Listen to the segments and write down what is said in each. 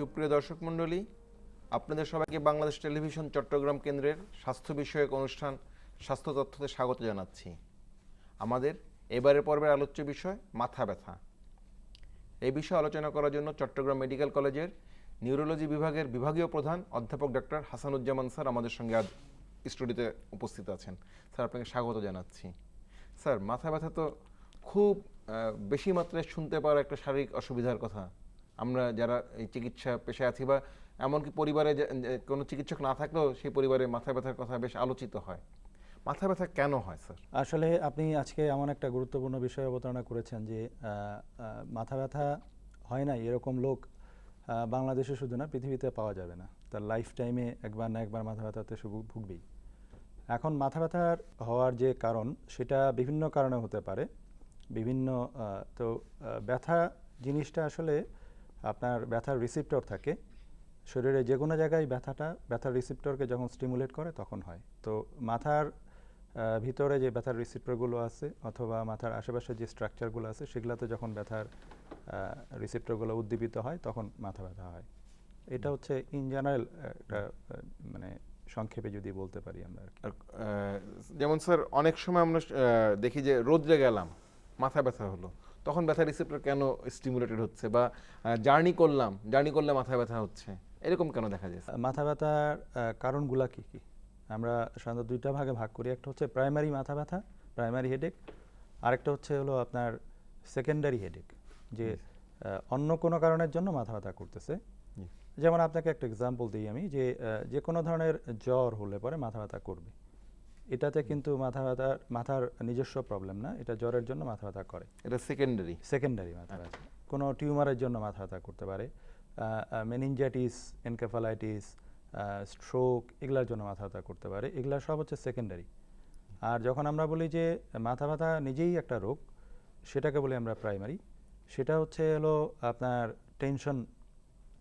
সুপ্রিয় দর্শক মণ্ডলী, আপনাদের সবাইকে বাংলাদেশ টেলিভিশন চট্টগ্রাম কেন্দ্রের স্বাস্থ্য বিষয়ক অনুষ্ঠান স্বাস্থ্য তথ্যতে স্বাগত জানাচ্ছি। আমাদের এবারের পর্বের আলোচ্য বিষয় মাথা ব্যথা। এই বিষয়ে আলোচনা করার জন্য চট্টগ্রাম মেডিকেল কলেজের নিউরোলজি বিভাগের বিভাগীয় প্রধান অধ্যাপক ডক্টর হাসানুজ্জামান স্যার আমাদের সঙ্গে আজ স্টুডিওতে উপস্থিত আছেন। স্যার, আপনাকে স্বাগত জানাচ্ছি। স্যার, মাথা ব্যথা তো খুব বেশি মাত্রায় শুনতে পাওয়ার একটা শারীরিক অসুবিধার কথা। আমরা যারা এই চিকিৎসা পেশায় আছি বা এমনকি পরিবারে কোনো চিকিৎসক না থাকলেও সেই পরিবারে মাথা ব্যথার কথা বেশ আলোচিত হয়। মাথা ব্যথা কেন হয় স্যার? আসলে আপনি আজকে এমন একটা গুরুত্বপূর্ণ বিষয় অবতারণা করেছেন যে মাথা ব্যথা হয় না এরকম লোক বাংলাদেশে শুধু না, পৃথিবীতে পাওয়া যাবে না। তার লাইফ টাইমে একবার না একবার মাথা ব্যথাতে সে ভুগবেই। এখন মাথা ব্যথার হওয়ার যে কারণ, সেটা বিভিন্ন কারণে হতে পারে। বিভিন্ন ব্যথা জিনিসটা আসলে আপনার ব্যথার রিসিপ্টর থাকে শরীরে, যে কোনো জায়গায় ব্যথার রিসিপ্টরকে যখন স্টিমুলেট করে তখন হয়। তো মাথার ভিতরে যে ব্যথার রিসিপ্টরগুলো আছে অথবা মাথার আশেপাশে যে স্ট্রাকচারগুলো আছে, সেগুলোতে যখন ব্যথার রিসিপ্টরগুলো উদ্দীপিত হয় তখন মাথা ব্যথা হয়। এটা হচ্ছে ইন জেনারেল একটা মানে সংক্ষেপে যদি বলতে পারি আমরা। যেমন স্যার, অনেক সময় আমরা দেখি যে রোদ্রে গেলাম, মাথা ব্যথা হলো, তখন ব্যথা রিসেপ্টর কেন স্টিমুলেটেড হচ্ছে, বা জার্নি করলে মাথা ব্যথা হচ্ছে, এরকম কেন দেখা যায়? মাথা ব্যথার কারণগুলা কি কি আমরা সাধারণত দুইটা ভাগে ভাগ করি। একটা হচ্ছে প্রাইমারি মাথা ব্যথা, প্রাইমারি হেডেক। আরেকটা হচ্ছে হলো আপনার সেকেন্ডারি হেডেক, যে অন্য কোনো কারণের জন্য মাথা ব্যথা করতেছে। যেমন আপনাকে একটা এক্সাম্পল দিই আমি, যে কোনো ধরনের জ্বর হলে পরে মাথা ব্যথা করবে। এটাতে কিন্তু মাথার নিজস্ব প্রবলেম না, এটা জ্বরের জন্য মাথা ব্যথা করে। এটা সেকেন্ডারি মাথা ব্যথা। কোনো টিউমারের জন্য মাথা ব্যথা করতে পারে, মেনিনজাইটিস, এনকেফালাইটিস, স্ট্রোক, এগুলোর জন্য মাথা ব্যথা করতে পারে। এগুলা সব হচ্ছে সেকেন্ডারি। আর যখন আমরা বলি যে মাথা ব্যথা নিজেই একটা রোগ, সেটাকে বলি আমরা প্রাইমারি। সেটা হচ্ছে হলো আপনার টেনশন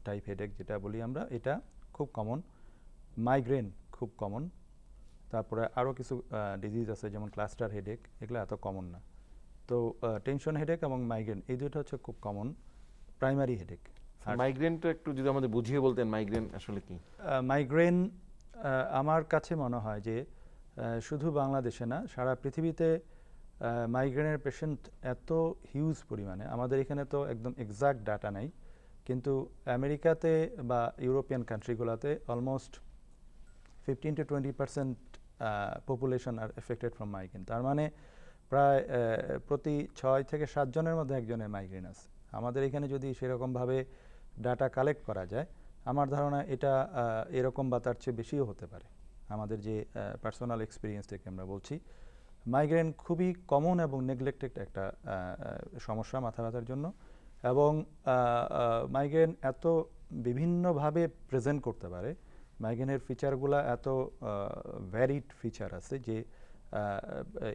টাইপ হেডেক যেটা বলি আমরা, এটা খুব কমন। মাইগ্রেন খুব কমন। তারপরে আরও কিছু ডিজিজ আছে যেমন ক্লাস্টার হেডেক, এগুলো এত কমন না। তো টেনশন হেডেক এবং মাইগ্রেন, এই দুটো হচ্ছে খুব কমন প্রাইমারি হেডেক। মাইগ্রেনটা একটু যদি আমাদের বুঝিয়ে বলতেন, মাইগ্রেন আসলে কি? মাইগ্রেন আমার কাছে মনে হয় যে শুধু বাংলাদেশে না, সারা পৃথিবীতে মাইগ্রেনের পেশেন্ট এত হিউজ পরিমাণে। আমাদের এখানে তো একদম এক্সাক্ট ডাটা নাই, কিন্তু আমেরিকাতে বা ইউরোপিয়ান কান্ট্রিগুলোতে almost 15-20% population are affected from migraine. তার মানে প্রায় প্রতি 6 থেকে 7 জনের মধ্যে একজনের মাইগ্রেন আছে। আমাদের এখানে যদি সেরকমভাবে ডাটা কালেক্ট করা যায়, আমার ধারণা এটা এরকম বা তার চেয়ে বেশিও হতে পারে। আমাদের যে পার্সোনাল এক্সপিরিয়েন্স থেকে আমরা বলছি, মাইগ্রেন খুবই কমন এবং নেগলেক্টেড একটা সমস্যা মাথা ব্যথার জন্য। এবং মাইগ্রেন এত বিভিন্নভাবে প্রেজেন্ট করতে পারে, মাইগ্রেনের ফিচারগুলো এত ভ্যারিড ফিচার আছে যে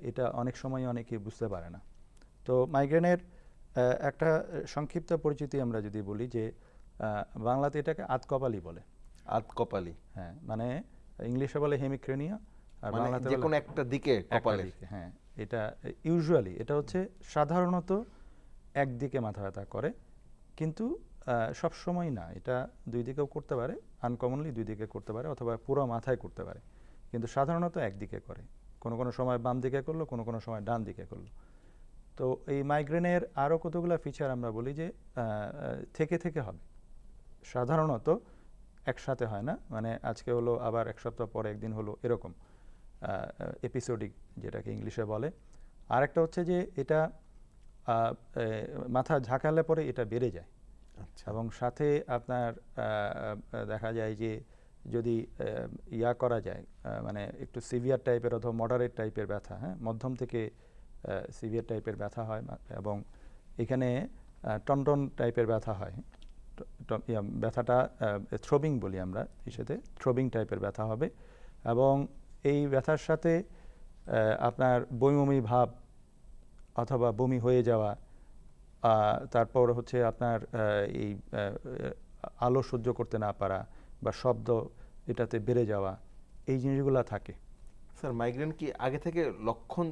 এটা অনেক সময় অনেকে বুঝতে পারে না। তো মাইগ্রেনের একটা সংক্ষিপ্ত পরিচিতি আমরা যদি বলি, যে বাংলাতে এটাকে আধকপালি বলে। আধকপালি? হ্যাঁ, মানে ইংলিশে বলে হেমিক্রেনিয়া, আর বাংলাতে যে কোনো একটা দিকে কপালের। হ্যাঁ, এটা ইউজুয়ালি এটা হচ্ছে সাধারণত একদিকে মাথা ব্যথা করে, কিন্তু সব সময় না। এটা দুই দিকেও করতে পারে, আনকমনলি দুই দিকে করতে পারে, অথবা পুরো মাথায় করতে পারে, কিন্তু সাধারণত একদিকে করে। কোনো কোনো সময় বাম দিকে করলো, কোনো কোনো সময় ডান দিকে করলো। তো এই মাইগ্রেনের আরও কতগুলো ফিচার আমরা বলি যে থেকে থেকে হবে, সাধারণত একসাথে হয় না। মানে আজকে হলো, আবার এক সপ্তাহ পরে একদিন হলো, এরকম এপিসোডিক যেটাকে ইংলিশে বলে। আরেকটা হচ্ছে যে এটা মাথা ঝাঁকালে পরে এটা বেড়ে যায়। আচ্ছা। এবং সাথে আপনার দেখা যায় যে যদি ইয়া করা যায়, মানে একটু সিভিয়ার টাইপের অথবা মডারেট টাইপের ব্যথা, হ্যাঁ, মধ্যম থেকে সিভিয়ার টাইপের ব্যথা হয়, এবং এখানে টনটন টাইপের ব্যথা হয়। ব্যথাটা থ্রোবিং বলি আমরা, সাথে থ্রোবিং টাইপের ব্যথা হবে। এবং এই ব্যথার সাথে আপনার বমি ভাব অথবা বমি হয়ে যাওয়া, তারপর হচ্ছে আপনার এই আলো সহ্য করতে না পারা বা শব্দ এটাতে বেড়ে যাওয়া, এই জিনিসগুলো থাকে। স্যার, মাইগ্রেন কি আগে থেকে লক্ষণ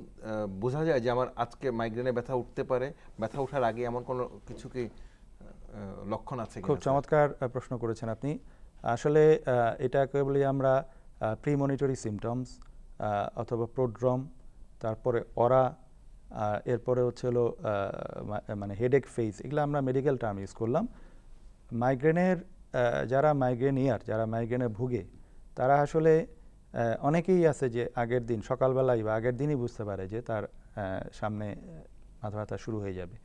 বোঝা যায় যে আমার আজকে মাইগ্রেনে ব্যথা উঠতে পারে? ব্যথা ওঠার আগে এমন কোনো কিছু কি লক্ষণ আছে খুব কিনা? চমৎকার প্রশ্ন করেছেন আপনি। আসলে এটাকে বলি আমরা প্রিমনিটরি সিমটমস অথবা প্রোড্রম, তারপরে অরা, এরপরে হচ্ছে হলো মানে হেডেক ফেজ, এগুলো আমরা মেডিকেল টার্ম ইউজ করলাম। মাইগ্রেনের যারা মাইগ্রেনিয়ার, যারা মাইগ্রেনে ভুগে, তারা আসলে অনেকেই আছে যে আগের দিন সকালবেলায় বা আগের দিনই বুঝতে পারে যে তার সামনে মাথা ব্যথা শুরু হয়ে যাবে।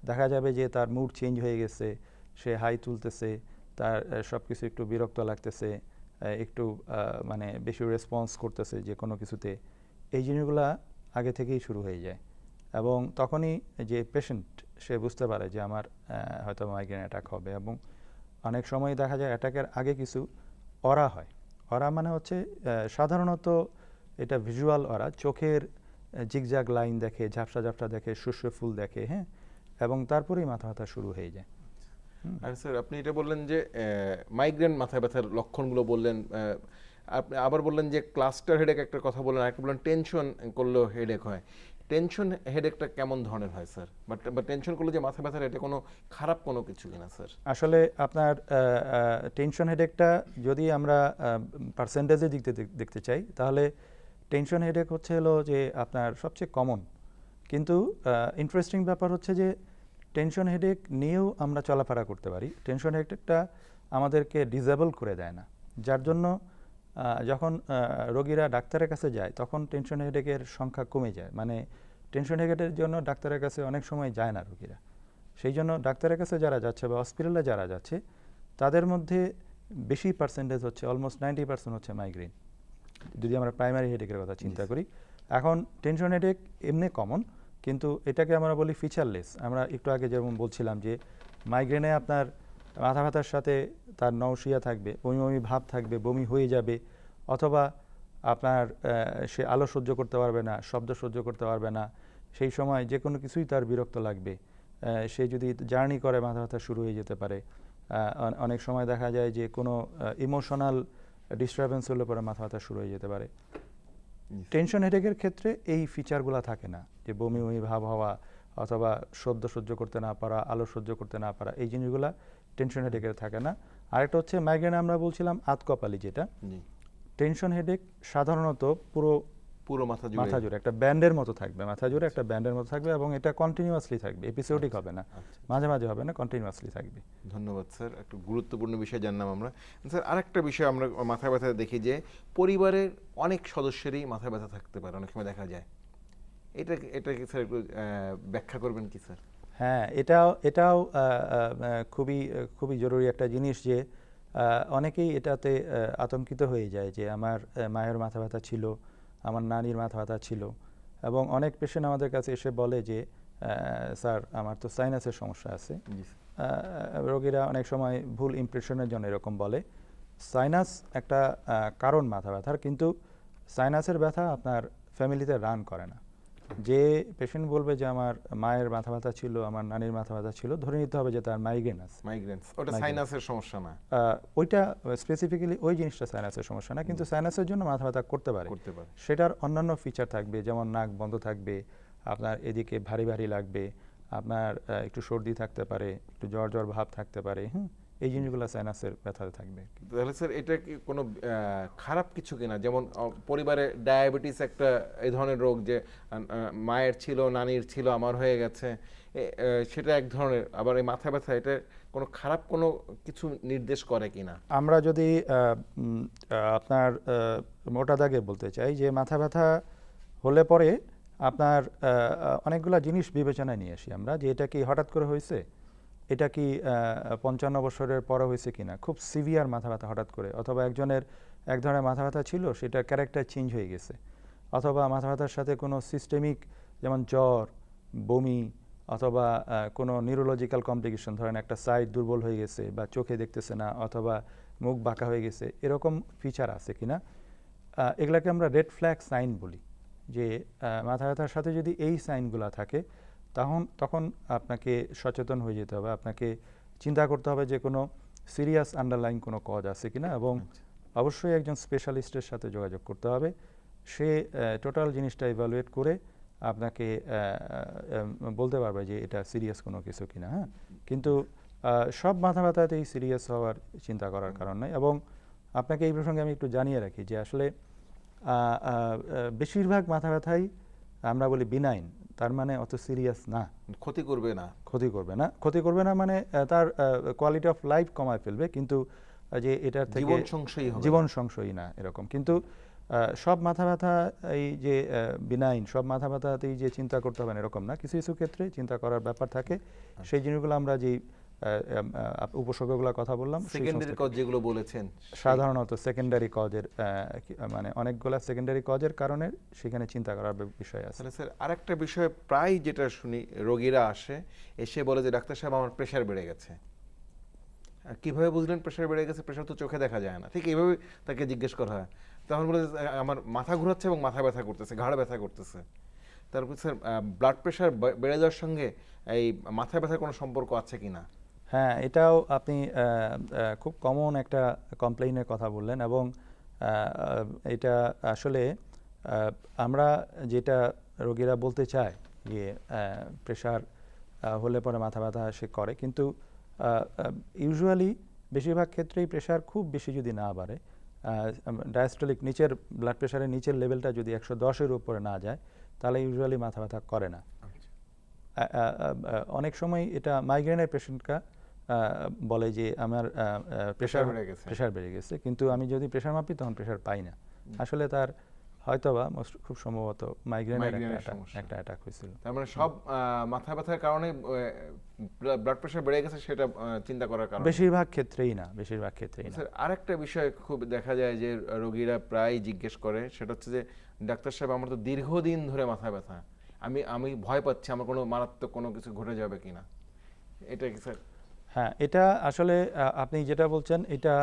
দেখা যাবে যে তার মুড চেঞ্জ হয়ে গেছে, সে হাই তুলতেছে, তার সব কিছু একটু বিরক্ত লাগতেছে, একটু মানে বেশি রেসপন্স করতেছে যে কোনো কিছুতে। এই জিনিসগুলা আগে থেকেই শুরু হয়ে যায় এবং তখনই যে পেশেন্ট সে বুঝতে পারে যে আমার হয়তো মাইগ্রেন অ্যাটাক হবে। এবং অনেক সময় দেখা যায় অ্যাটাকের আগে কিছু অরা হয়। অরা মানে হচ্ছে সাধারণত এটা ভিজুয়াল অরা, চোখের জিগজ্যাগ লাইন দেখে, ঝাপসা ঝাপসা দেখে, শস্য ফুল দেখে, হ্যাঁ, এবং তারপরেই মাথা ব্যথা শুরু হয়ে যায়। আর স্যার আপনি এটা বললেন যে মাইগ্রেন মাথা ব্যথার লক্ষণগুলো বললেন, আপনি আবার বললেন যে ক্লাস্টার হেডেক একটা কথা বললেন, আরেকটা বললেন টেনশন করলেও হেডেক হয়। টেনশন হেডেকটা কেমন ধরনের হয় স্যার? বা টেনশন করলে যে মাথা ব্যথার, এটা কোনো খারাপ কোনো কিছু কিনা স্যার? আসলে আপনার টেনশন হেডেকটা যদি আমরা পার্সেন্টেজের দিক থেকে দেখতে চাই, তাহলে টেনশন হেডেক হচ্ছে হলো যে আপনার সবচেয়ে কমন। কিন্তু ইন্টারেস্টিং ব্যাপার হচ্ছে যে টেনশন হেডেক নিয়েও আমরা চলাফেরা করতে পারি। টেনশন হেডেকটা আমাদেরকে ডিসেবল করে দেয় না, যার জন্য যখন রোগীরা ডাক্তারের কাছে যায় তখন টেনশন হেডেকের সংখ্যা কমে যায়। মানে টেনশন হেডেকের জন্য ডাক্তারের কাছে অনেক সময় যায় না রোগীরা। সেই জন্য ডাক্তারের কাছে যারা যাচ্ছে বা হসপিটালে যারা যাচ্ছে, তাদের মধ্যে বেশি পার্সেন্টেজ হচ্ছে, অলমোস্ট 90% হচ্ছে মাইগ্রেন, যদি আমরা প্রাইমারি হেডেকের কথা চিন্তা করি। এখন টেনশন হেডেক এমনি কমন, কিন্তু এটাকে আমরা বলি ফিচারলেস। আমরা একটু আগে যেমন বলছিলাম যে মাইগ্রেনে আপনার মাথা ব্যথার সাথে তার নওশিয়া থাকবে, বমি বমি ভাব থাকবে, বমি হয়ে যাবে, অথবা আপনার সে আলো সহ্য করতে পারবে না, শব্দ সহ্য করতে পারবে না, সেই সময় যে কোনো কিছুই তার বিরক্ত লাগবে। সে যদি জার্নি করে মাথা ব্যথা শুরু হয়ে যেতে পারে। অনেক সময় দেখা যায় যে কোনো ইমোশনাল ডিস্টারবেন্স হলে পরে মাথা ব্যথা শুরু হয়ে যেতে পারে। টেনশন হেডেকের ক্ষেত্রে এই ফিচারগুলো থাকে না, যে বমি বমি ভাব হওয়া অথবা শব্দ সহ্য করতে না পারা, আলো সহ্য করতে না পারা, এই জিনিসগুলা টেনশন হেডেকের থাকে না। আরেকটা হচ্ছে মাইগ্রেনে আমরা বলছিলাম আতকপালি, যেটা টেনশন হেডেক সাধারণত পুরো পুরো মাথা জুড়ে একটা ব্যান্ডের মতো থাকবে, মাথা জুড়ে একটা ব্যান্ডের মতো থাকবে, এবং এটা কন্টিনিউয়াসলি থাকবে, এপিসোডিক হবে না, মাঝে মাঝে হবে না, কন্টিনিউয়াসলি থাকবে। ধন্যবাদ স্যার, একটু গুরুত্বপূর্ণ বিষয় জানলাম আমরা। স্যার আরেকটা বিষয় আমরা মাথা ব্যথা দেখি যে পরিবারের অনেক সদস্যেরই মাথা ব্যথা থাকতে পারে, অনেক সময় দেখা যায়। এটা কি স্যার একটু ব্যাখ্যা করবেন কি স্যার? হ্যাঁ, এটাও খুবই খুবই জরুরি একটা জিনিস, যে অনেকেই এটাতে আতঙ্কিত হয়ে যায় যে আমার মায়ের মাথা ব্যথা ছিল, আমার নানির মাথা ব্যথা ছিল। এবং অনেক পেশেন্ট আমাদের কাছে এসে বলে যে স্যার আমার তো সাইনাসের সমস্যা আছে। রোগীরা অনেক সময় ভুল ইমপ্রেশনের জন্য এরকম বলে। সাইনাস একটা কারণ মাথা ব্যথার, কিন্তু সাইনাসের ব্যথা আপনার ফ্যামিলিতে রান করে না। যে পেশেন্ট বলবে যে আমার মায়ের মাথা ব্যথা ছিল, আমার নানির মাথা ব্যথা ছিল, ধরে নিতে হবে যে তার মাইগ্রেন আছে। মাইগ্রেন ওটা সাইনাসের সমস্যা না, ওইটা স্পেসিফিক্যালি ওই জিনিসটা সাইনাসের সমস্যা না, কিন্তু সাইনাসের জন্য মাথা ব্যথা করতে পারে। সেটার অন্যান্য ফিচার থাকবে, যেমন নাক বন্ধ থাকবে, আপনার এদিকে ভারী ভারী লাগবে, আপনার একটু সর্দি থাকতে পারে, একটু জ্বর জ্বর ভাব থাকতে পারে। এই জিনিসগুলো সাইনাসের ব্যথাতে থাকবে। তাহলে স্যার এটা কি কোনো খারাপ কিছু কিনা? যেমন পরিবারে ডায়াবেটিস একটা এই ধরনের রোগ, যে মায়ের ছিল, নানির ছিল, আমার হয়ে গেছে, সেটা এক ধরনের। আবার এই মাথা ব্যথা, এটা কোনো খারাপ কোনো কিছু নির্দেশ করে কিনা? আমরা যদি আপনার মোটা দাগে বলতে চাই যে মাথা ব্যথা হলে পরে আপনার অনেকগুলা জিনিস বিবেচনায় নিয়ে আসি আমরা, যে এটা কি হঠাৎ করে হয়েছে, এটা কি 55 বছরের পরে হয়েছে কিনা, খুব সিভিয়ার মাথা ব্যথা হঠাৎ করে, অথবা একজনের এক ধরনের মাথা ব্যথা ছিল সেটার ক্যারেক্টার চেঞ্জ হয়ে গেছে, অথবা মাথা ব্যথার সাথে কোনো সিস্টেমিক, যেমন জ্বর, বমি, অথবা কোনো নিউরোলজিক্যাল কমপ্লিকেশন, ধরেন একটা সাইড দুর্বল হয়ে গেছে বা চোখে দেখতেছে না, অথবা মুখ বাঁকা হয়ে গেছে, এরকম ফিচার আছে কিনা। এগুলাকে আমরা রেড ফ্ল্যাগ সাইন বলি, যে মাথা ব্যথার সাথে যদি এই সাইনগুলো থাকে তখন আপনাকে সচেতন হয়ে যেতে হবে, আপনাকে চিন্তা করতে হবে যে কোনো সিরিয়াস আন্ডারলাইন কোনো কজ আছে কিনা, এবং অবশ্যই একজন স্পেশালিস্টের সাথে যোগাযোগ করতে হবে। সে টোটাল জিনিসটা ইভ্যালুয়েট করে আপনাকে বলতে পারবে যে এটা সিরিয়াস কোনো কিছু কিনা। হ্যাঁ, কিন্তু সব মাথা ব্যথাতেই সিরিয়াস হওয়ার চিন্তা করার কারণ নাই। এবং আপনাকে এই প্রসঙ্গে আমি একটু জানিয়ে রাখি যে আসলে বেশিরভাগ মাথা ব্যথাই আমরা বলি বিনাইন, তার মানে অত সিরিয়াস না, ক্ষতি করবে না। ক্ষতি করবে না মানে তার কোয়ালিটি অফ লাইফ কমায় ফেলবে, কিন্তু যে এটার থেকে জীবন সংশয়ী না এরকম। কিন্তু সব মাথা ব্যথা এই যে বিনাইন, সব মাথা ব্যথাতেই যে চিন্তা করতে হবে না এরকম না, কিছু কিছু ক্ষেত্রে চিন্তা করার ব্যাপার থাকে। সেই জিনিসগুলো আমরা যে উপসর্গগুলোর কথা বললাম, সেকেন্ডারি কজ যেগুলো বলেছেন, সাধারণত সেকেন্ডারি কজের মানে অনেকগুলা সেকেন্ডারি কজের কারণে সেখানে চিন্তা করার বিষয় আছে। তাহলে স্যার আরেকটা বিষয় প্রায় যেটা শুনি, রোগীরা এসে বলে যে ডাক্তার সাহেব আমার প্রেশার বেড়ে গেছে। কিভাবে বুঝলেন প্রেশার বেড়ে গেছে? প্রেশার তো চোখে দেখা যায় না। ঠিক এইভাবে তাকে জিজ্ঞেস করা হয়, তখন বলে আমার মাথা ঘোরাচ্ছে এবং মাথা ব্যথা করতেছে, ঘাড় ব্যথা করতেছে। তারপর স্যার ব্লাড প্রেশার বেড়ে যাওয়ার সঙ্গে এই মাথা ব্যথার কোনো সম্পর্ক আছে কিনা? হ্যাঁ, এটাও আপনি খুব কমন একটা কমপ্লেইনের কথা বললেন। এবং এটা আসলে আমরা যেটা রোগীরা বলতে চায় যে প্রেশার হলে পরে মাথা ব্যথা সে করে, কিন্তু ইউজুয়ালি বেশিরভাগ ক্ষেত্রেই প্রেশার খুব বেশি যদি না বাড়ে, ডায়াস্টোলিক নিচের ব্লাড প্রেশারের নিচের লেভেলটা যদি 110-এর উপরে না যায়, তাহলে ইউজুয়ালি মাথা ব্যথা করে না। অনেক সময় এটা মাইগ্রেনের পেশেন্টরা বলে যে আমার প্রেশার বেড়ে গেছে, কিন্তু আমি যদি প্রেশার মাপি তখন প্রেশার পাই না। আসলে তার হয়তোবা খুব সম্ভবত মাইগ্রেনের একটা অ্যাটাক হয়েছিল। তার মানে সব মাথা ব্যথার কারণে ব্লাড প্রেশার বেড়ে গেছে সেটা চিন্তা করার কারণে? বেশিরভাগ ক্ষেত্রেই না। স্যার আরেকটা বিষয় খুব দেখা যায় যে রোগীরা প্রায় জিজ্ঞেস করে, সেটা হচ্ছে যে ডাক্তার সাহেব আমার তো দীর্ঘদিন ধরে মাথা ব্যথা, আমি ভয় পাচ্ছি আমার কোনো মারাত্মক কোনো কিছু ঘটে যাবে কিনা। এটা কি স্যার? হ্যাঁ, এটা আসলে আপনি যেটা বলছেন এটা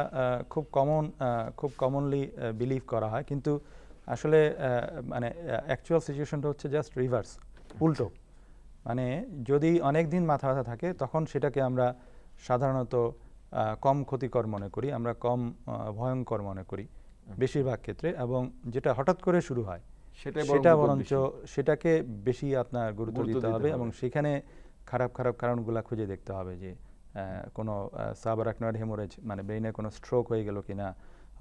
খুব কমনলি বিলিভ করা হয়, কিন্তু আসলে মানে অ্যাকচুয়াল সিচুয়েশনটা হচ্ছে জাস্ট রিভার্স, উল্টো। মানে যদি অনেক দিন মাথা ব্যথা থাকে তখন সেটাকে আমরা সাধারণত কম ক্ষতিকর মনে করি, আমরা কম ভয়ঙ্কর মনে করি বেশিরভাগ ক্ষেত্রে। এবং যেটা হঠাৎ করে শুরু হয় সেটা বরঞ্চ সেটাকে বেশি আপনার গুরুত্ব দিতে হবে, এবং সেখানে খারাপ কারণগুলো খুঁজে দেখতে হবে যে কোনো সাবআরাকনয়েড হেমোরেজ মানে ব্রেইনে কোনো স্ট্রোক হয়ে গেল কিনা,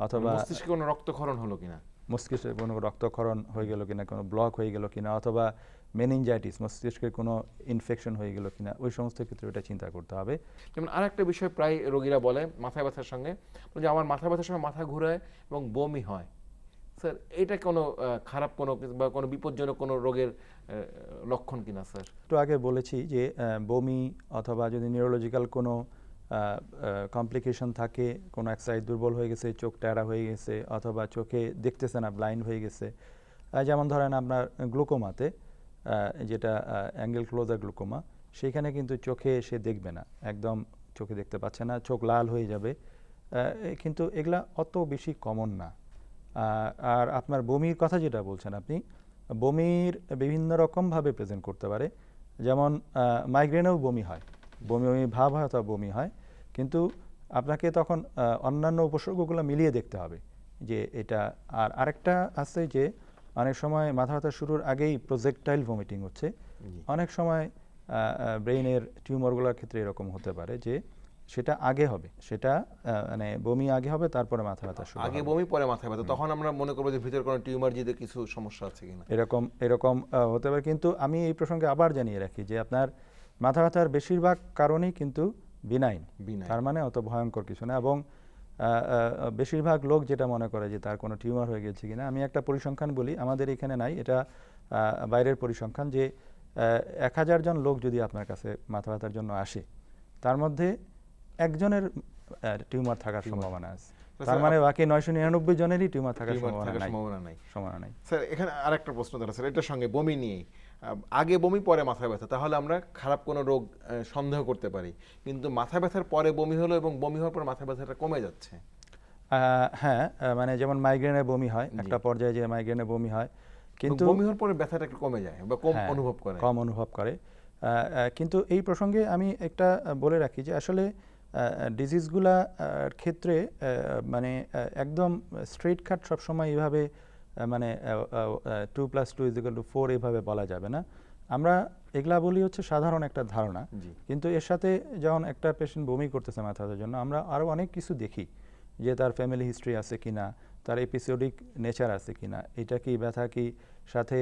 অথবা মস্তিষ্কে কোনো রক্তক্ষরণ হলো কিনা, মস্তিষ্কে কোনো রক্তক্ষরণ হয়ে গেল কিনা, কোনো ব্লক হয়ে গেল কিনা, অথবা মেনিনজাইটিস মস্তিষ্কের কোনো ইনফেকশন হয়ে গেল কিনা, ওই সমস্ত ক্ষেত্রে ওটা চিন্তা করতে হবে। যেমন আরেকটা বিষয় প্রায় রোগীরা বলে মাথা ব্যথার সঙ্গে, যে আমার মাথা ব্যথার সময় মাথা ঘোরায় এবং বমি হয়। স্যার এটা কোনো খারাপ কোনো বা কোনো বিপজ্জনক কোনো রোগের লক্ষণ কিনা স্যার? একটু আগে বলেছি যে বমি অথবা যদি নিউরোলজিক্যাল কোনো কমপ্লিকেশন থাকে, কোনো এক সাইড দুর্বল হয়ে গেছে, চোখ ট্যাড়া হয়ে গেছে, অথবা চোখে দেখতেছে না, ব্লাইন্ড হয়ে গেছে, যেমন ধরেন আপনার গ্লুকোমাতে যেটা অ্যাঙ্গেল ক্লোজার গ্লুকোমা, সেইখানে কিন্তু চোখে সে দেখবে না, একদম চোখে দেখতে পাচ্ছে না, চোখ লাল হয়ে যাবে, কিন্তু এগুলা অত বেশি কমন না। আর আপনার বমির কথা যেটা বলছেন আপনি, বমির বিভিন্ন রকমভাবে প্রেজেন্ট করতে পারে। যেমন মাইগ্রেনেও বমি হয়, বমি ভাব হয় অথবা বমি হয়, কিন্তু আপনাকে তখন অন্যান্য উপসর্গগুলো মিলিয়ে দেখতে হবে যে এটা। আর আরেকটা আছে যে অনেক সময় মাথা ব্যথা শুরুর আগেই প্রজেক্টাইল ভমিটিং হচ্ছে, অনেক সময় ব্রেইনের টিউমারগুলোর ক্ষেত্রে এরকম হতে পারে যে সেটা আগে হবে, সেটা মানে বমি আগে হবে তারপরে মাথা ব্যথা শুরু হবে, আগে বমি পরে মাথা ব্যথা, তখন আমরা মনে করবো যে ভিতরে কোনো টিউমার জিতে কিছু সমস্যা আছে কিনা, এরকম হতে পারে। কিন্তু আমি এই প্রসঙ্গে আবার জানিয়ে রাখি যে আপনার মাথা ব্যথার বেশিরভাগ কারণেই কিন্তু বিনাইন, তার মানে অত ভয়ঙ্কর কিছু না। এবং বেশিরভাগ লোক যেটা মনে করে যে তার কোনো টিউমার হয়ে গেছে কিনা, আমি একটা পরিসংখ্যান বলি, আমাদের এখানে নাই, এটা বাইরের পরিসংখ্যান, যে 1000 জন লোক যদি আপনার কাছে মাথা ব্যথার জন্য আসে, তার মধ্যে একজনের টিউমার থাকার সম্ভাবনা আছে, তার মানে বাকি 999 জনেরই টিউমার থাকার সম্ভাবনা নাই। স্যার এখানে আরেকটা প্রশ্ন দাঁড়া স্যার, এটার সঙ্গে বমি নিয়ে, আগে বমি পরে মাথা ব্যথা, তাহলে আমরা খারাপ কোনো রোগ সন্দেহ করতে পারি, কিন্তু মাথা ব্যথার পরে বমি হলো এবং বমি হওয়ার পর মাথা ব্যথাটা কমে যাচ্ছে। হ্যাঁ, মানে যেমন মাইগ্রেনে বমি হয়, একটা পর্যায়ে যে মাইগ্রেনে বমি হয়, কিন্তু বমি হওয়ার পরে ব্যথাটা একটু কমে যায় বা কম অনুভব করে। কিন্তু এই প্রসঙ্গে আমি একটা বলে রাখি যে আসলে ডিজিজগুলা ক্ষেত্রে মানে একদম স্ট্রেট কাট সবসময় এইভাবে মানে 2+2 = 4 এইভাবে বলা যাবে না। আমরা এগুলা বলি হচ্ছে সাধারণ একটা ধারণা, জি। কিন্তু এর সাথে যখন একটা পেশেন্ট বমি করতেছে মাথা ব্যথার জন্য, আমরা আরও অনেক কিছু দেখি যে তার ফ্যামিলি হিস্ট্রি আছে কিনা, তার এপিসোডিক নেচার আছে কিনা, এটা কি ব্যথা কি সাথে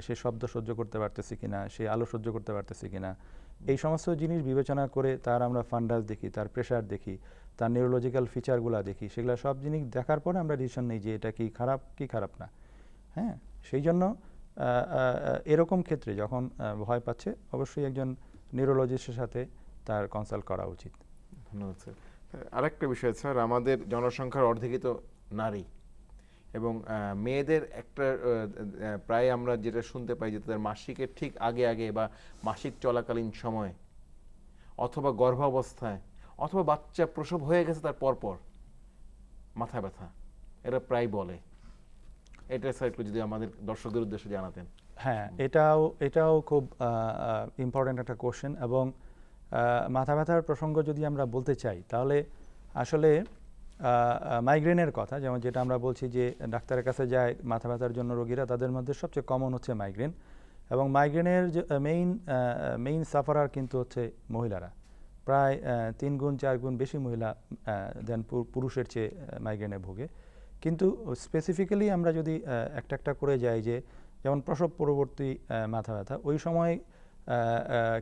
সে শব্দ সহ্য করতে পারতেছে কিনা, সে আলো সহ্য করতে পারতেছে কিনা, এই সমস্ত জিনিস বিবেচনা করে তার আমরা ফান্ডাস দেখি, তার প্রেশার দেখি, তার নিউরোলজিক্যাল ফিচারগুলো দেখি, সেগুলো সব জিনিস দেখার পরে আমরা ডিসিশন নিই যে এটা কি খারাপ না। হ্যাঁ, সেই জন্য এরকম ক্ষেত্রে যখন ভয় পাচ্ছে, অবশ্যই একজন নিউরোলজিস্টের সাথে তার কনসাল্ট করা উচিত। ধন্যবাদ স্যার। আরেকটা বিষয় স্যার, আমাদের জনসংখ্যার অর্ধেকই তো নারী, এবং মেয়েদের একটা প্রায় আমরা যেটা শুনতে পাই যে তাদের মাসিকের ঠিক আগে আগে বা মাসিক চলাকালীন সময় অথবা গর্ভাবস্থায় অথবা বাচ্চা প্রসব হয়ে গেছে তার পরপর মাথা ব্যথা এরা প্রায় বলে। এটা স্যার একটু যদি আমাদের দর্শকদের উদ্দেশ্যে জানাতেন। হ্যাঁ, এটাও খুব ইম্পর্ট্যান্ট একটা কোশ্চেন, এবং মাথা ব্যথার প্রসঙ্গ যদি আমরা বলতে চাই তাহলে আসলে মাইগ্রেনের কথা, যেমন যেটা আমরা বলছি যে ডাক্তারের কাছে যায় মাথা ব্যথার জন্য রোগীরা, তাদের মধ্যে সবচেয়ে কমন হচ্ছে মাইগ্রেন, এবং মাইগ্রেনের যে মেইন সাফারার কিন্তু হচ্ছে মহিলারা। প্রায় 3 গুণ 4 গুণ বেশি মহিলা দেন পুরুষের চেয়ে মাইগ্রেনে ভোগে। কিন্তু স্পেসিফিক্যালি আমরা যদি একটা করে যাই, যে যেমন প্রসব পরবর্তী মাথা ব্যথা, ওই সময়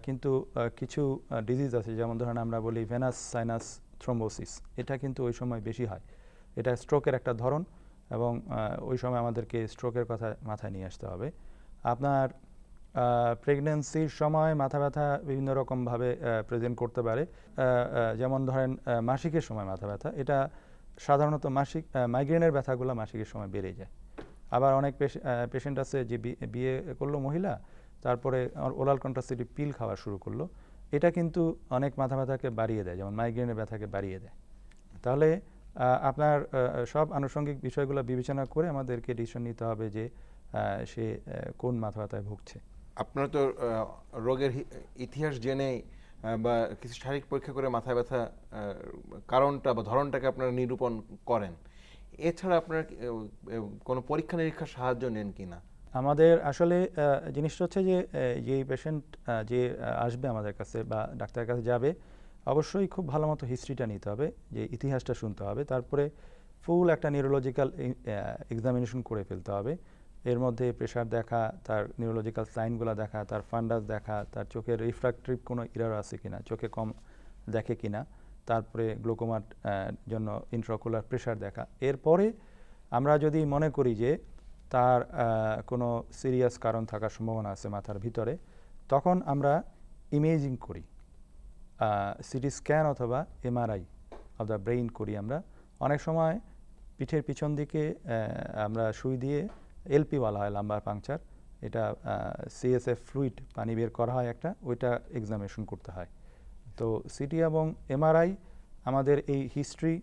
কিন্তু কিছু ডিজিজ আছে, যেমন ধরেন আমরা বলি ভেনাস সাইনাস থ্রোম্বোসিস, এটা কিন্তু ওই সময় বেশি হয়। এটা স্ট্রোকের একটা ধরন, এবং ওই সময় আমাদেরকে স্ট্রোকের কথা মাথায় নিয়ে আসতে হবে। আপনার প্রেগন্যান্সির সময় মাথা ব্যথা বিভিন্ন রকমভাবে প্রেজেন্ট করতে পারে। যেমন ধরেন মাসিকের সময় মাথা ব্যথা, এটা সাধারণত মাইগ্রেনের ব্যথাগুলো মাসিকের সময় বেড়ে যায়। আবার অনেক পেশেন্ট আছে যে বিয়ে করলো মহিলা, তারপরে ওরাল কন্ট্রাসেপটিভ পিল খাওয়া শুরু করলো, এটা কিন্তু অনেক মাথা ব্যথাকে বাড়িয়ে দেয়, যেমন মাইগ্রেনের ব্যথাকে বাড়িয়ে দেয়। তাহলে আপনার সব আনুষঙ্গিক বিষয়গুলো বিবেচনা করে আমাদেরকে ডিসিশন নিতে হবে যে সে কোন মাথা ব্যথায় ভুগছে। আপনারা তো রোগের ইতিহাস জেনে বা কিছু শারীরিক পরীক্ষা করে মাথা ব্যথা কারণটা বা ধরনটাকে আপনারা নিরূপণ করেন, এছাড়া আপনারা কোনো পরীক্ষা নিরীক্ষার সাহায্য নেন কিনা? আমাদের আসলে জিনিসটা হচ্ছে যে যেই পেশেন্ট যে আসবে আমাদের কাছে বা ডাক্তারের কাছে যাবে, অবশ্যই খুব ভালো মতো হিস্ট্রিটা নিতে হবে, যে ইতিহাসটা শুনতে হবে, তারপরে ফুল একটা নিউরোলজিক্যাল এক্সামিনেশন করে ফেলতে হবে। এর মধ্যে প্রেশার দেখা, তার নিউরোলজিক্যাল সাইনগুলো দেখা, তার ফান্ডাস দেখা, তার চোখের রিফ্র্যাক্টিভ কোনো ইরার আছে কিনা, চোখে কম দেখে কিনা, তারপরে গ্লোকোমার জন্য ইন্ট্রাকুলার প্রেশার দেখা। এরপরে আমরা যদি মনে করি যে তার কোনো সিরিয়াস কারণ থাকার সম্ভাবনা আছে মাথার ভিতরে, তখন আমরা ইমেজিং করি, সিটি স্ক্যান অথবা এমআরআই অফ দ্য ব্রেইন করি আমরা। অনেক সময় পিঠের পিছন দিকে আমরা সুই দিয়ে এলপি বলা হয়, লাম্বার পাংচার, এটা সিএসএফ ফ্লুইড পানি বের করা হয় একটা, ওইটা এক্সামিনেশন করতে হয়। তো সিটি এবং এমআরআই আমাদের এই হিস্ট্রি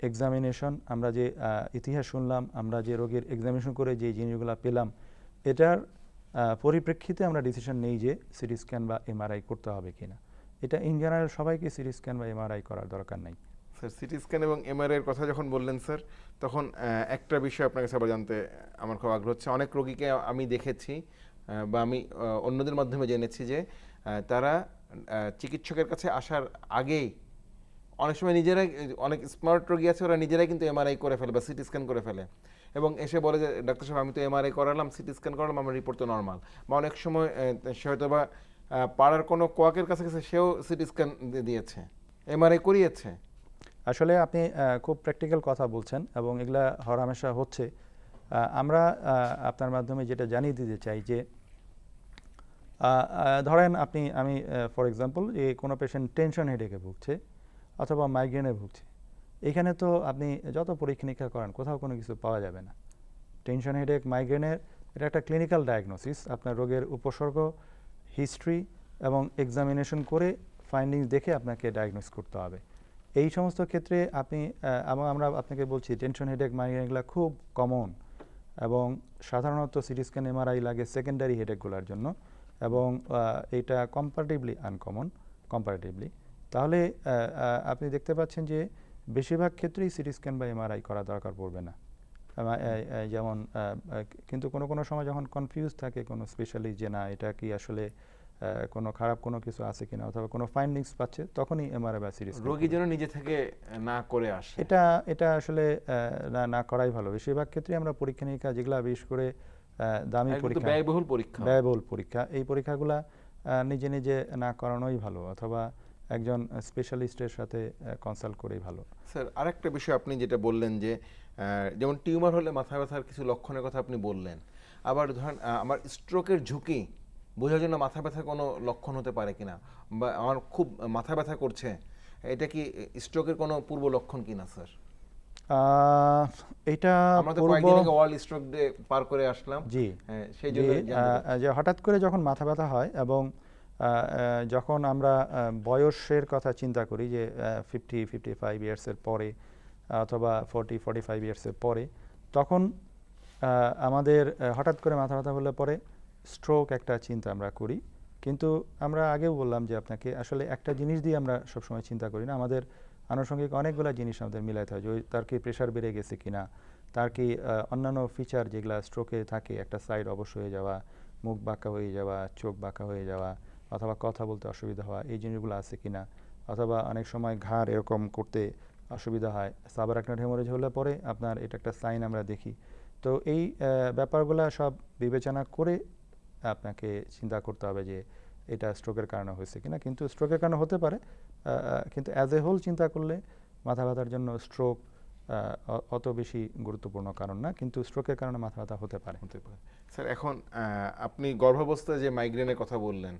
এক্সামিনেশন, আমরা যে ইতিহাস শুনলাম, আমরা যে রোগীর এক্সামিনেশন করে যে জিনিসগুলো পেলাম, এটার পরিপ্রেক্ষিতে আমরা ডিসিশন নেই যে সিটি স্ক্যান বা এমআরআই করতে হবে কিনা। এটা ইন জেনারেল সবাইকে সিটি স্ক্যান বা এমআরআই করার দরকার নাই। স্যার, সিটি স্ক্যান এবং এমআরআই এর কথা যখন বললেন স্যার, তখন একটা বিষয় আপনার কাছে আবার জানতে আমার খুব আগ্রহ হচ্ছে। অনেক রোগীকে আমি দেখেছি বা আমি অন্যদের মাধ্যমে জেনেছি যে তারা চিকিৎসকের কাছে আসার আগেই অনেক সময় নিজেরাই, অনেক স্মার্ট রোগী আছে ওরা নিজেরাই কিন্তু এমআরআই করে ফেলে বা সিটি স্ক্যান করে ফেলে, এবং এসে বলে যে ডাক্তার সাহেব আমি তো এমআরআই করালাম, সিটি স্ক্যান করালাম, আমার রিপোর্ট তো নর্মাল। বা অনেক সময় সে হয়তো বা পাড়ার কোনো কোয়াকের কাছে গেছে, সেও সিটি স্ক্যান দিয়েছে, এমআরআই করিয়েছে। আসলে আপনি খুব প্র্যাকটিক্যাল কথা বলছেন, এবং এগুলা হরহামেশা হচ্ছে। আমরা আপনার মাধ্যমে যেটা জানিয়ে দিতে চাই যে ধরেন আমি ফর এক্সাম্পল যে কোনো পেশেন্ট টেনশন হেডেকে ভুগছে অথবা মাইগ্রেনে ভুগছে, এখানে তো আপনি যত পরীক্ষা নিরীক্ষা করেন কোথাও কোনো কিছু পাওয়া যাবে না। টেনশন হেডেক, মাইগ্রেনের এটা একটা ক্লিনিক্যাল ডায়াগনোসিস, আপনার রোগের উপসর্গ, হিস্ট্রি এবং এক্সামিনেশন করে ফাইন্ডিংস দেখে আপনাকে ডায়াগনোস করতে হবে। এই সমস্ত ক্ষেত্রে আপনি আমরা আপনাকে বলছি টেনশন হেডেক, মাইগ্রেন এগুলো খুব কমন, এবং সাধারণত সিটি স্ক্যান এমআরআই লাগে সেকেন্ডারি হেডেকগুলোর জন্য, এবং এইটা কম্পারেটিভলি আনকমন কম্পারেটিভলি। তাহলে আপনি দেখতে পাচ্ছেন যে বেশিরভাগ ক্ষেত্রেই সিটি স্ক্যান বা এমআরআই করা দরকার পড়বে না। যেমন কিন্তু কোনো সময় যখন কনফিউজ থাকে কোনো স্পেশালিস্ট যে না এটা কি আসলে কোনো খারাপ কোনো কিছু আছে কিনা অথবা কোনো ফাইন্ডিংস পাচ্ছে, তখনই এমআরআই বা সিটি স্ক্যান রোগী যেন নিজে থেকে না করে আসে। এটা আসলে না করাই ভালো। বেশিরভাগ ক্ষেত্রে আমরা পরীক্ষা নিরীক্ষা যেগুলা বিশেষ করে দামি একদম তো পরীক্ষা, ব্যয়বহুল পরীক্ষা। ব্যয়বহুল পরীক্ষা, এই পরীক্ষাগুলা নিজে নিজে না করানোই ভালো, অথবা একজন স্পেশালিস্টের সাথে কনসাল্ট করেই ভালো। স্যার আরেকটা বিষয় আপনি যেটা বললেন যে যেমন টিউমার হলে মাথা ব্যথার কিছু লক্ষণের কথা আপনি বললেন, আবার ধরেন আমার স্ট্রোকের ঝুঁকি বোঝার জন্য মাথা ব্যথার কোনো লক্ষণ হতে পারে কিনা, বা আমার খুব মাথা ব্যথা করছে, এটা কি স্ট্রোকের কোনো পূর্ব লক্ষণ কিনা স্যার? এটা আমরা তো কয়েকদিন আগে ওয়ার্ল্ড স্ট্রোক ডে পার করে আসলাম। জি, সেই জন্য যে হঠাৎ করে যখন মাথা ব্যথা হয় এবং যখন আমরা বয়সের কথা চিন্তা করি যে 50-55 ইয়ার্সের পরে অথবা 40-45 ইয়ার্সের পরে, তখন আমাদের হঠাৎ করে মাথা ব্যথা হলে পরে স্ট্রোক একটা চিন্তা আমরা করি। কিন্তু আমরা আগেও বললাম যে আপনাকে আসলে একটা জিনিস দিয়ে আমরা সবসময় চিন্তা করি না, আমাদের আনুষঙ্গিক অনেকগুলো জিনিস আমাদের মিলাইতে হয়, যে তার কি প্রেশার বেড়ে গেছে কিনা, তার কি অন্যান্য ফিচার যেগুলো স্ট্রোকে থাকে, একটা সাইড অবশ হয়ে যাওয়া, মুখ বাঁকা হয়ে যাওয়া, চোখ বাঁকা হয়ে যাওয়া, অথবা কথা বলতে অসুবিধা হওয়া, এই জিনিসগুলো আছে কিনা, অথবা অনেক সময় ঘাড় এরকম করতে অসুবিধা হয়, সাবআরাকনয়েড হেমোরেজ হলে পরে আপনার এটা একটা সাইন আমরা দেখি। তো এই ব্যাপারগুলো সব বিবেচনা করে আপনাকে চিন্তা করতে হবে যে এটা স্ট্রোকের কারণে হয়েছে কিনা। কিন্তু স্ট্রোকের কারণে হতে পারে, কিন্তু অ্যাজ এ হোল চিন্তা করলে মাথা ব্যথার জন্য স্ট্রোক অত বেশি গুরুত্বপূর্ণ কারণ না, কিন্তু স্ট্রোকের কারণে মাথা ব্যথা হতে পারে। স্যার এখন আপনি গর্ভাবস্থায় যে মাইগ্রেনের কথা বললেন,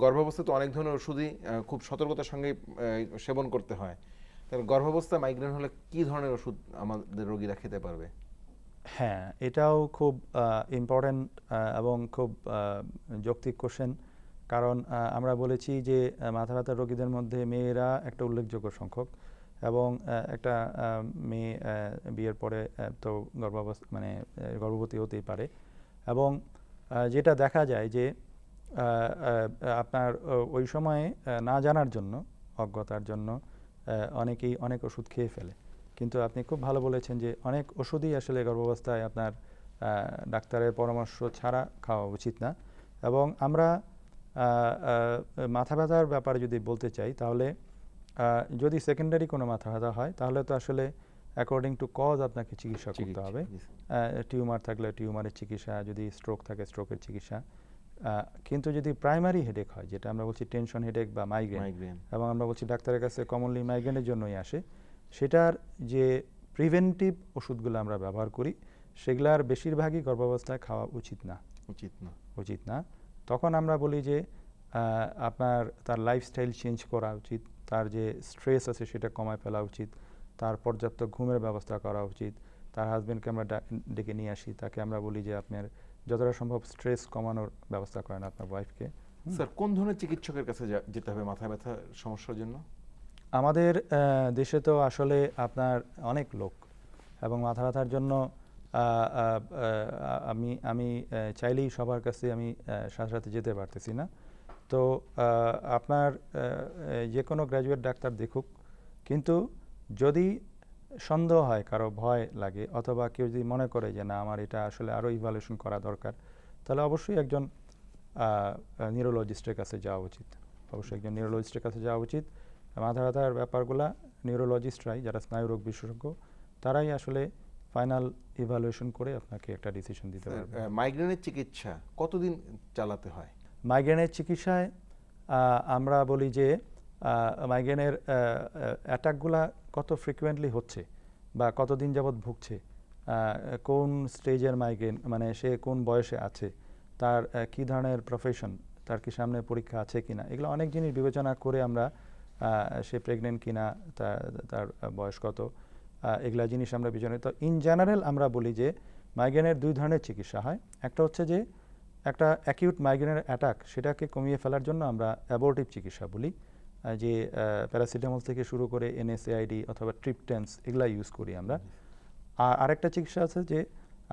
গর্ভাবস্থায় তো অনেক ধরনের ওষুধই খুব সতর্কতার সঙ্গে সেবন করতে হয়। তাহলে গর্ভাবস্থায় মাইগ্রেন হলে কি ধরনের ওষুধ আমাদের রোগীরা খেতে পারবে? হ্যাঁ, এটাও খুব ইম্পর্ট্যান্ট এবং খুব যৌক্তিক কোশ্চেন। কারণ আমরা বলেছি যে মাথা ব্যথার রোগীদের মধ্যে মেয়েরা একটা উল্লেখযোগ্য সংখ্যক, এবং একটা মেয়ে বিয়ের পরে তো গর্ভবতী হতেই পারে। এবং যেটা দেখা যায় যে আপনার ওই সময়ে না জানার জন্য, অজ্ঞতার জন্য অনেকেই অনেক ওষুধ খেয়ে ফেলে। কিন্তু আপনি খুব ভালো বলেছেন যে অনেক ওষুধই আসলে গর্ভাবস্থায় আপনার ডাক্তারের পরামর্শ ছাড়া খাওয়া উচিত না। এবং আমরা মাথা ব্যথার ব্যাপারে যদি বলতে চাই, তাহলে যদি সেকেন্ডারি কোনো মাথা ব্যথা হয়, তাহলে তো আসলে অ্যাকর্ডিং টু কজ আপনাকে চিকিৎসা করতে হবে। টিউমার থাকলে টিউমারের চিকিৎসা, যদি স্ট্রোক থাকে স্ট্রোকের চিকিৎসা। কিন্তু যদি প্রাইমারি হেডেক হয়, যেটা আমরা বলছি টেনশন হেডেক বা মাইগ্রেন, এবং আমরা বলছি ডাক্তারের কাছে কমনলি মাইগ্রেনের জন্যই আসে, সেটার যে প্রিভেন্টিভ ওষুধগুলো আমরা ব্যবহার করি, সেগুলার বেশিরভাগই গর্ভাবস্থায় খাওয়া উচিত না। তখন আমরা বলি যে আপনার তার লাইফস্টাইল চেঞ্জ করা উচিত, তার যে স্ট্রেস আছে সেটা কমায় ফেলা উচিত, তার পর্যাপ্ত ঘুমের ব্যবস্থা করা উচিত। তার হাজব্যান্ডকে আমরা ডেকে নিয়ে আসি, তাকে আমরা বলি যে আপনার যতটা সম্ভব স্ট্রেস কমানোর ব্যবস্থা করেন আপনার ওয়াইফকে। স্যার কোন ধরনের চিকিৎসকের কাছে যেতে হবে মাথা ব্যথার সমস্যার জন্য? আমাদের দেশে তো আসলে আপনার অনেক লোক, এবং মাথা ব্যথার জন্য আমি চাইলেই সবার কাছে আমি সাথে সাথে যেতে পারতেছি না। তো আপনার যে কোনো গ্র্যাজুয়েট ডাক্তার দেখুক, কিন্তু যদি সন্দেহ হয়, কারো ভয় লাগে, অথবা কেউ যদি মনে করে যে না আমার এটা আসলে আরও ইভ্যালুয়েশন করা দরকার, তাহলে অবশ্যই একজন নিউরোলজিস্টের কাছে যাওয়া উচিত। মাথা ব্যথার ব্যাপারগুলা নিউরোলজিস্টরাই, যারা স্নায়ুরোগ বিশেষজ্ঞ, তারাই আসলে ফাইনাল ইভ্যালুয়েশন করে আপনাকে একটা ডিসিশন দিতে পারবে। মাইগ্রেনের চিকিৎসা কতদিন চালাতে হয়? মাইগ্রেনের চিকিৎসায় আমরা বলি যে মাইগ্রেনের অ্যাটাকগুলা কত ফ্রিকুয়েন্টলি হচ্ছে বা কতদিন যাবৎ ভুগছে, কোন স্টেজের মাইগ্রেন, মানে সে কোন বয়সে আছে, তার কী ধরনের প্রফেশন, তার কি সামনে পরীক্ষা আছে কিনা, এগুলো অনেক জিনিস বিবেচনা করে আমরা সে প্রেগনেন্ট কিনা, তার বয়স কত, এগুলা জিনিস আমরা বিবেচনা। তো ইন জেনারেল আমরা বলি যে মাইগ্রেনের দুই ধরনের চিকিৎসা হয়। একটা হচ্ছে যে একটা অ্যাকিউট মাইগ্রেনের অ্যাটাক, সেটাকে কমিয়ে ফেলার জন্য আমরা অ্যাবর্টিভ চিকিৎসা বলি, যে প্যারাসিটামল থেকে শুরু করে NSAID অথবা ট্রিপটেন্স এগুলা ইউজ করি আমরা। আর আরেকটা চিকিৎসা আছে যে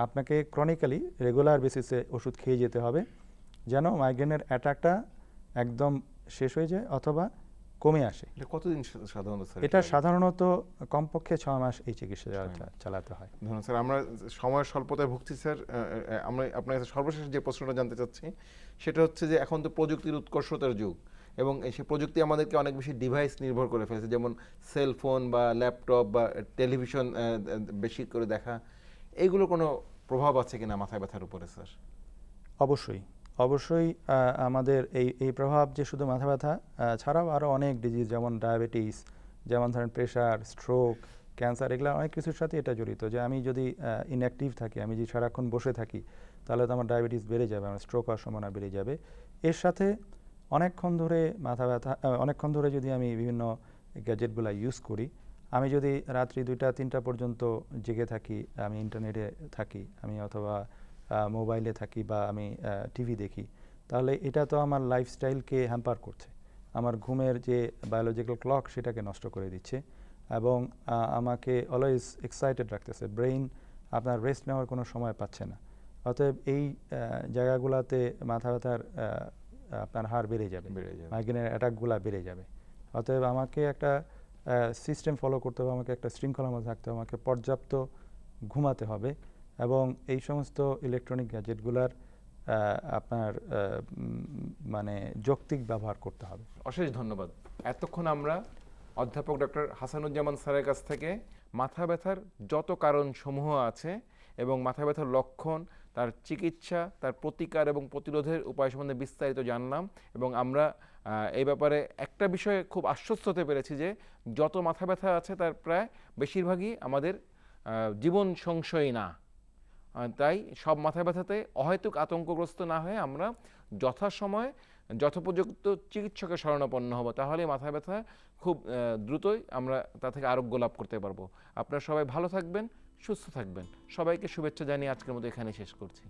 আপনাকে ক্রনিক্যালি রেগুলার বেসিসে ওষুধ খেয়ে যেতে হবে, যেন মাইগ্রেনের অ্যাটাকটা একদম শেষ হয়ে যায়, অথবা কমে আসে। এটা কতদিন সাধারণত স্যার এটা লাগে? সাধারণত কমপক্ষে 6 মাস এই চিকিৎসা চালাতে হয়। ধন্যবাদ স্যার। আমরা সময়ের স্বল্পতায় ভুগছি স্যার। আমরা আপনার কাছে সর্বশেষ যে প্রশ্নটা জানতে চাচ্ছি সেটা হচ্ছে যে এখন তো প্রযুক্তির উৎকর্ষতার যুগ এবং সেই প্রযুক্তি আমাদেরকে অনেক বেশি ডিভাইস নির্ভর করে ফেলেছে, যেমন সেলফোন বা ল্যাপটপ বা টেলিভিশন বেশি করে দেখা, এইগুলো কোনো প্রভাব আছে কিনা মাথা ব্যথার উপরে স্যার? অবশ্যই অবশ্যই আমাদের এই প্রভাব যে শুধু মাথা ব্যথা ছাড়াও আরও অনেক ডিজিজ, যেমন ডায়াবেটিস, যেমন ধরেন প্রেশার, স্ট্রোক, ক্যান্সার, এগুলো অনেক কিছুর সাথে এটা জড়িত। যে আমি যদি ইনঅ্যাক্টিভ থাকি, আমি যদি সারাক্ষণ বসে থাকি, তাহলে তো আমার ডায়াবেটিস বেড়ে যাবে, আমার স্ট্রোক হওয়ার সম্ভাবনা বেড়ে যাবে। এর সাথে অনেকক্ষণ ধরে মাথা ব্যথা, অনেকক্ষণ ধরে যদি আমি বিভিন্ন গ্যাজেটগুলো ইউজ করি, আমি যদি রাত্রি 2টা-3টা পর্যন্ত জেগে থাকি, আমি ইন্টারনেটে থাকি, আমি অথবা মোবাইলে থাকি বা আমি টিভি দেখি, তাহলে এটা তো আমার লাইফস্টাইলকে হ্যাম্পার করছে। আমার ঘুমের যে বায়োলজিক্যাল ক্লক সেটাকে নষ্ট করে দিচ্ছে এবং আমাকে অলওয়েজ এক্সাইটেড রাখতেছে। ব্রেইন আপনার রেস্ট নেওয়ার কোনো সময় পাচ্ছে না। অতএব এই জায়গাগুলোতে মাথা ব্যথার আপনার হার বেড়ে যাবে, মাইগ্রেনের অ্যাটাকগুলো বেড়ে যাবে। অতএব আমাকে একটা সিস্টেম ফলো করতে হবে, আমাকে একটা শৃঙ্খলার মধ্যে থাকতে হবে, আমাকে পর্যাপ্ত ঘুমাতে হবে এবং এই সমস্ত ইলেকট্রনিক গ্যাজেটগুলোর আপনার মানে যৌক্তিক ব্যবহার করতে হবে। অশেষ ধন্যবাদ। এতক্ষণ আমরা অধ্যাপক ডক্টর হাসানুজ্জামান স্যারের কাছ থেকে মাথা ব্যথার যত কারণ সমূহ আছে এবং মাথা ব্যথার লক্ষণ, তার চিকিৎসা, তার প্রতিকার এবং প্রতিরোধের উপায় সম্বন্ধে বিস্তারিত জানলাম এবং আমরা এই ব্যাপারে একটা বিষয়ে খুব আশ্বস্ত হতে পেরেছি যে যত মাথা ব্যথা আছে তার প্রায় বেশিরভাগই আমাদের জীবন সংশয়ী না। তাই সব মাথা ব্যথাতে অহেতুক আতঙ্কগ্রস্ত না হয়ে আমরা যথাসময়ে যথোপযুক্ত চিকিৎসকের শরণাপন্ন হব, তাহলে মাথা ব্যথা খুব দ্রুতই আমরা তা থেকে আরোগ্য লাভ করতে পারবো। আপনারা সবাই ভালো থাকবেন, সুস্থ থাকবেন। সবাইকে শুভেচ্ছা জানিয়ে আজকের মতো এখানে শেষ করছি।